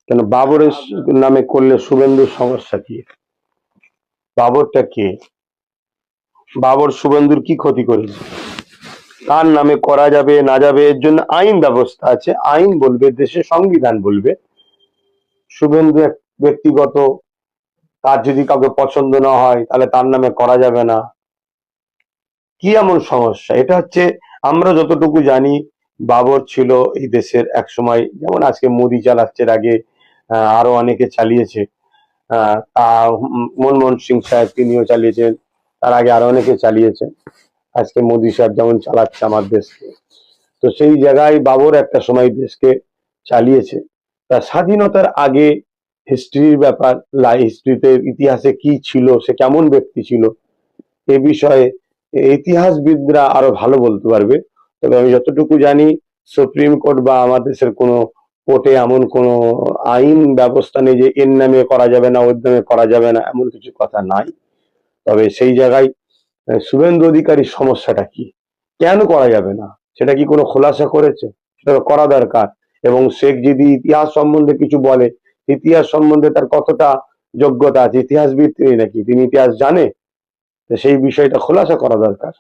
কেন বাবরের নামে করলে শুভেন্দুর সমস্যা কি? বাবরটা কে? বাবর শুভেন্দুর কি ক্ষতি করেছে? কার নামে করা যাবে না যাবে এর জন্য আইন ব্যবস্থা আছে, আইন বলবে, দেশের সংবিধান বলবে। শুভেন্দু এক ব্যক্তিগত, তার যদি কাউকে পছন্দ না হয় তাহলে তার নামে করা যাবে না। কি এমন সমস্যা? এটা হচ্ছে, আমরা যতটুকু জানি বাবর ছিল এই দেশের এক সময়, যেমন আজকে মোদি চালাচ্ছে, এর আগে আরো অনেকে চালিয়েছে। তা মনমোহন সিং সাহেব তিনিও চালিয়েছেন, তার আগে আরো অনেকে চালিয়েছেন। আজকে মোদি সাহেব যেমন চালাচ্ছে আমার দেশকে, তো সেই জায়গায় বাবর একটা সময় দেশকে চালিয়েছে। তা স্বাধীনতার আগে হিস্ট্রির ব্যাপার, হিস্ট্রিতে ইতিহাসে কি ছিল, সে কেমন ব্যক্তি ছিল, এ বিষয়ে ইতিহাসবিদরা আরো ভালো বলতে পারবে। তবে আমি যতটুকু জানি, সুপ্রিম কোর্ট বা আমাদের দেশের কোনো কোর্টে এমন কোনো আইন ব্যবস্থা নেই যে এর নামে করা যাবে না, ওর নামে করা যাবে না, এমন কিছু কথা নাই। তবে সেই জায়গায় শুভেন্দু অধিকারীর সমস্যাটা কি, কেন করা যাবে না, সেটা কি কোনো খোলাসা করেছে? সেটা করা দরকার। এবং শেখ যদি ইতিহাস সম্বন্ধে কিছু বলে, ইতিহাস সম্বন্ধে তার কতটা যোগ্যতা আছে? ইতিহাসবিদ তিনি নাকি, তিনি ইতিহাস জানে? তো সেই বিষয়টা খোলাসা করা দরকার।